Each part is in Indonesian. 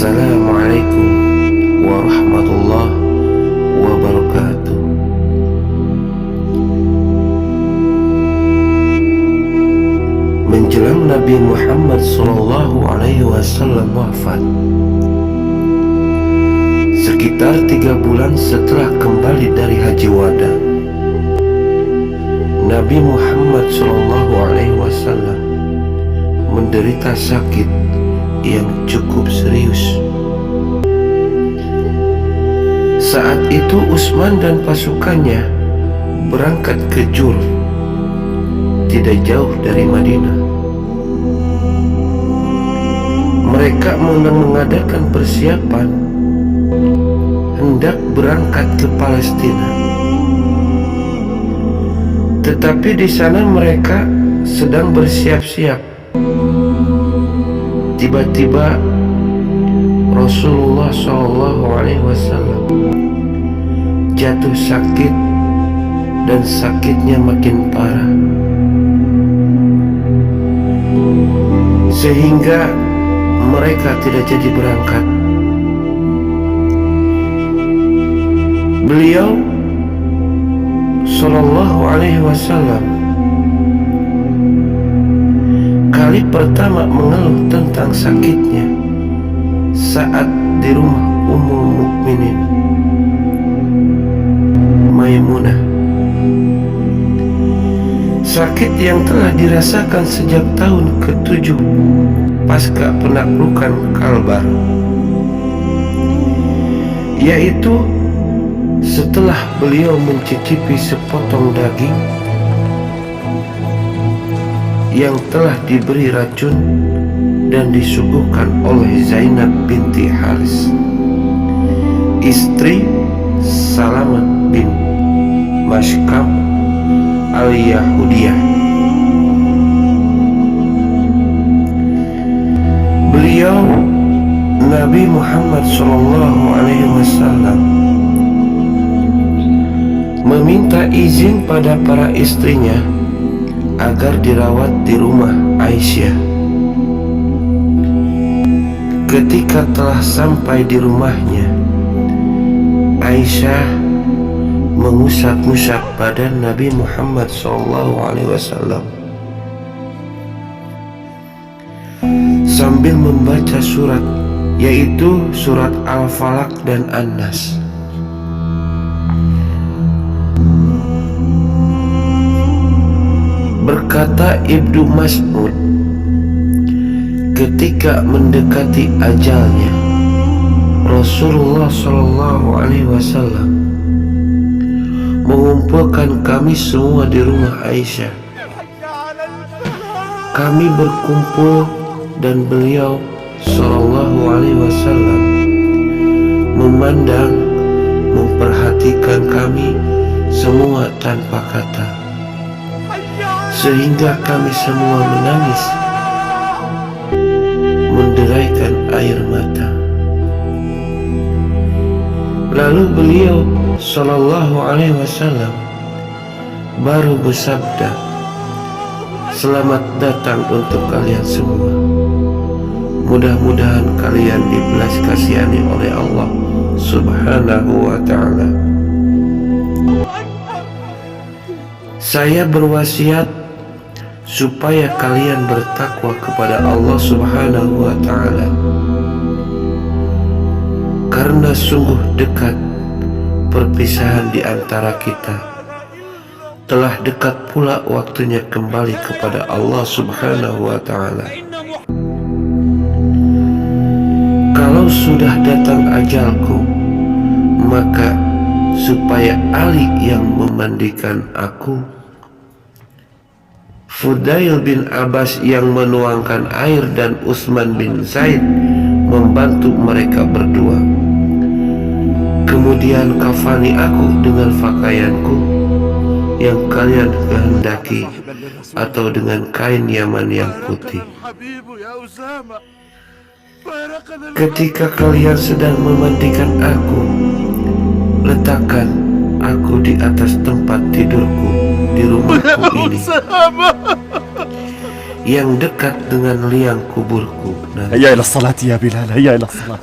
Assalamualaikum warahmatullahi wabarakatuh. Menjelang Nabi Muhammad SAW wafat, sekitar 3 bulan setelah kembali dari Haji Wada, Nabi Muhammad SAW menderita sakit yang cukup serius. Saat itu Utsman dan pasukannya berangkat ke Jurf, tidak jauh dari Madinah. Mereka mengadakan persiapan hendak berangkat ke Palestina. Tetapi di sana mereka sedang bersiap-siap. Tiba-tiba Rasulullah SAW jatuh sakit, dan sakitnya makin parah, sehingga mereka tidak jadi berangkat. Beliau SAW kali pertama mengeluh tentang sakitnya saat di rumah Ummul Mukminin Maimunah. Sakit yang telah dirasakan sejak tahun ke-7 pasca penaklukan Kalbar, yaitu setelah beliau mencicipi sepotong daging yang telah diberi racun dan disuguhkan oleh Zainab binti Haris, istri Salamat bin Mashkam al-Yahudiyah. Beliau Nabi Muhammad SAW meminta izin pada para istrinya agar dirawat di rumah Aisyah. Ketika telah sampai di rumahnya, Aisyah mengusap-usap badan Nabi Muhammad SAW sambil membaca surat, yaitu surat Al-Falaq dan An-Nas. Berkata Ibnu Mas'ud, ketika mendekati ajalnya, Rasulullah SAW mengumpulkan kami semua di rumah Aisyah. Kami berkumpul dan beliau SAW memandang, memperhatikan kami semua tanpa kata, sehingga kami semua menangis, menderaikan air mata. Lalu beliau SAW baru bersabda, "Selamat datang untuk kalian semua. Mudah-mudahan kalian dibelas kasihani oleh Allah Subhanahu wa Ta'ala. Saya berwasiat supaya kalian bertakwa kepada Allah Subhanahu wa Ta'ala, karena sungguh dekat perpisahan di antara kita. Telah dekat pula waktunya kembali kepada Allah Subhanahu wa Ta'ala. Kalau sudah datang ajalku, maka supaya Ali yang memandikan aku, Fudail bin Abbas yang menuangkan air, dan Utsman bin Zaid membantu mereka berdua. Kemudian kafani aku dengan pakaianku yang kalian kehendaki, atau dengan kain Yaman yang putih. Ketika kalian sedang memandikan aku, letakkan aku di atas tempat tidurku di rumahku ini. yang dekat dengan liang kuburku. هيا إلى الصلاة يا بلال، هيا إلى الصلاة.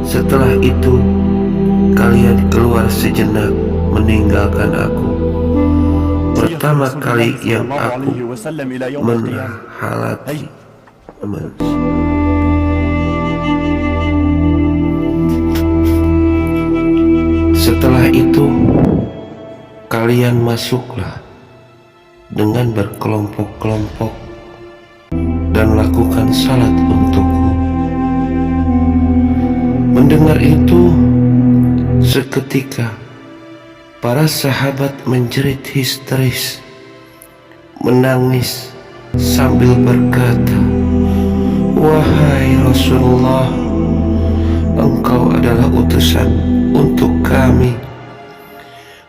Setelah itu kalian keluar sejenak meninggalkan aku. Pertama kali yang aku menghalati Setelah itu kalian masuklah dengan berkelompok-kelompok dan lakukan salat untukku. Mendengar itu, seketika para sahabat menjerit histeris, menangis sambil berkata, "Wahai Rasulullah, Engkau adalah utusan untuk kami,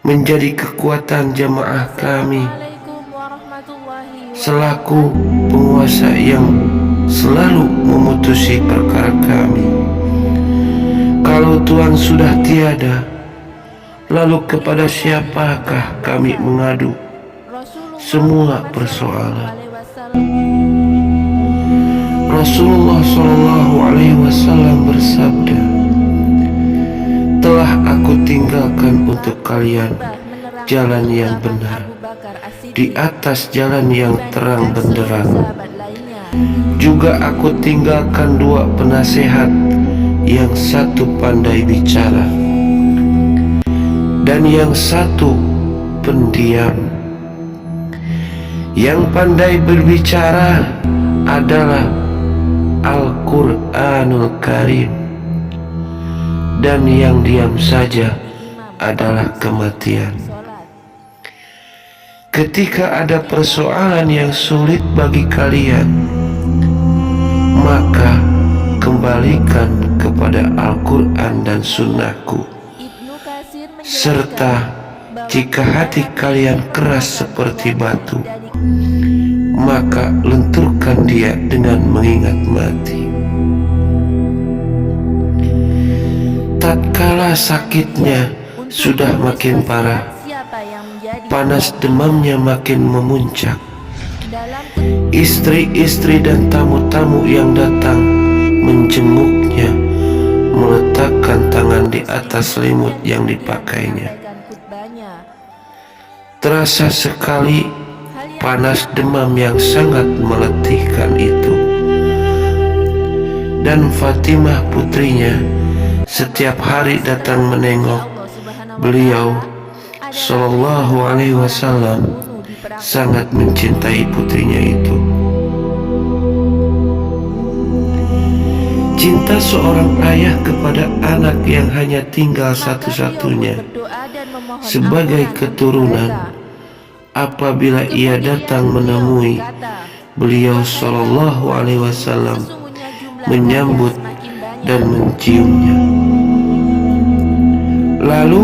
menjadi kekuatan jamaah kami, selaku penguasa yang selalu memutusi perkara kami. Kalau Tuhan sudah tiada, lalu kepada siapakah kami mengadu semua persoalan?" Rasulullah SAW bersabda, "Telah aku tinggalkan untuk kalian jalan yang benar, di atas jalan yang terang benderang. Juga aku tinggalkan dua penasehat, yang satu pandai bicara dan yang satu pendiam. Yang pandai berbicara adalah Al-Quranul Karim, dan yang diam saja adalah kematian. Ketika ada persoalan yang sulit bagi kalian, maka kembalikan kepada Al-Quran dan Sunnahku. Serta jika hati kalian keras seperti batu, maka lenturkan dia dengan mengingat mati." Tatkala sakitnya sudah makin parah, panas demamnya makin memuncak, istri-istri dan tamu-tamu yang datang menjenguknya meletakkan tangan di atas selimut yang dipakainya. Terasa sekali panas demam yang sangat meletihkan itu. Dan Fatimah putrinya setiap hari datang menengok beliau Sallallahu Alaihi Wasallam, sangat mencintai putrinya itu. Cinta seorang ayah kepada anak yang hanya tinggal satu-satunya sebagai keturunan, apabila ia datang menemui beliau Sallallahu Alaihi Wasallam, menyambut dan menciumnya, lalu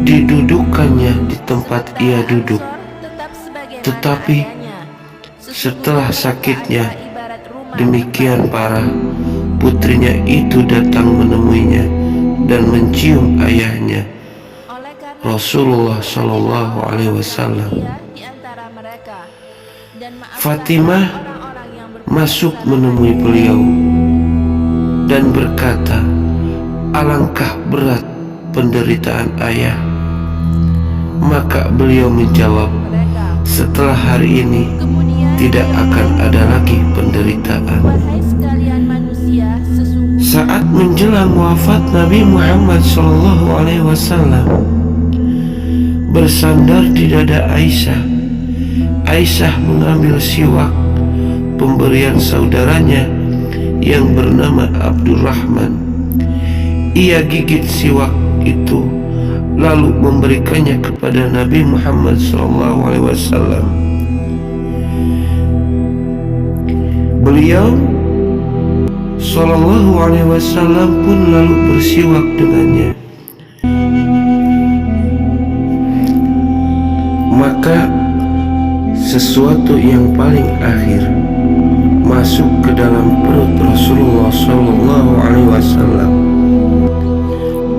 didudukkannya di tempat ia duduk. Tetapi setelah sakitnya demikian parah, putrinya itu datang menemuinya dan mencium ayahnya Rasulullah Sallallahu Alaihi Wasallam. Fatimah masuk menemui beliau dan berkata, "Alangkah berat penderitaan ayah." Maka beliau menjawab, "Setelah hari ini tidak akan ada lagi penderitaan." Saat menjelang wafat Nabi Muhammad SAW, bersandar di dada Aisyah, Aisyah mengambil siwak pemberian saudaranya yang bernama Abdurrahman. Ia gigit siwak itu lalu memberikannya kepada Nabi Muhammad SAW. Beliau Sallallahu Alaihi Wasallam pun lalu bersiwak dengannya. Maka sesuatu yang paling akhir masuk ke dalam perut Rasulullah Sallallahu Alaihi Wasallam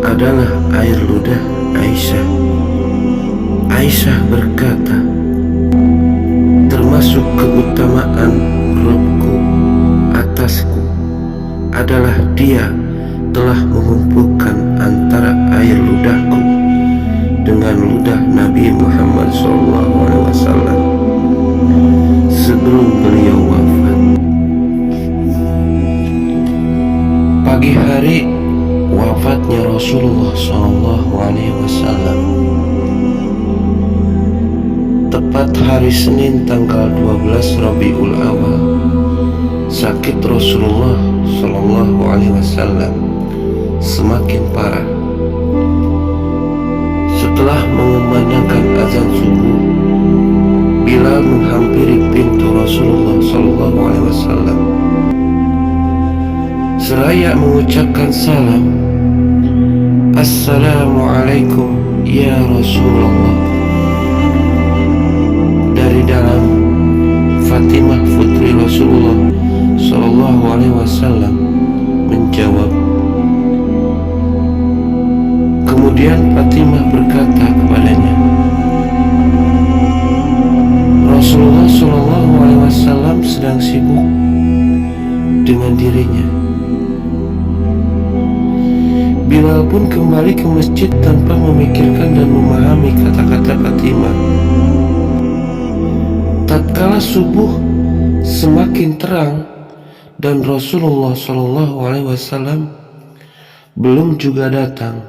adalah air ludah Aisyah. Aisyah berkata, termasuk keutamaan Rabbku atasku adalah Dia telah mengumpulkan antara air ludahku dengan ludah Nabi Muhammad SAW sebelum beliau wafat. Pagi hari wafatnya Rasulullah SAW, tepat hari Senin tanggal 12 Rabiul Awal, sakit Rasulullah SAW semakin parah. Setelah mengumandangkan azan subuh, Bilal menghampiri pintu Rasulullah SAW seraya mengucapkan salam, "Assalamualaikum ya Rasulullah." Dari dalam, Fatimah putri Rasulullah SAW menjawab. Kemudian Fatimah berkata kepadanya, Rasulullah SAW sedang sibuk dengan dirinya. Bilal pun kembali ke masjid tanpa memikirkan dan memahami kata-kata Fatimah. Tatkala subuh semakin terang dan Rasulullah SAW belum juga datang,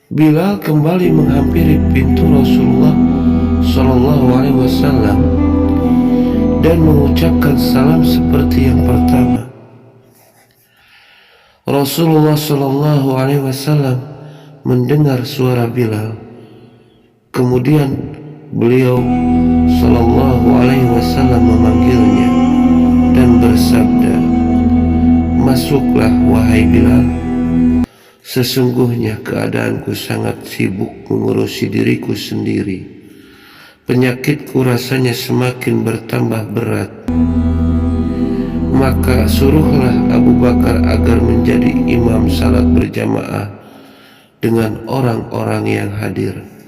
Bilal kembali menghampiri pintu Rasulullah SAW dan mengucapkan salam seperti yang pertama. Rasulullah SAW mendengar suara Bilal. Kemudian beliau SAW memanggilnya dan bersabda, "Masuklah wahai Bilal. Sesungguhnya keadaanku sangat sibuk mengurusi diriku sendiri. Penyakitku rasanya semakin bertambah berat. Maka suruhlah Abu Bakar agar menjadi imam salat berjamaah dengan orang-orang yang hadir."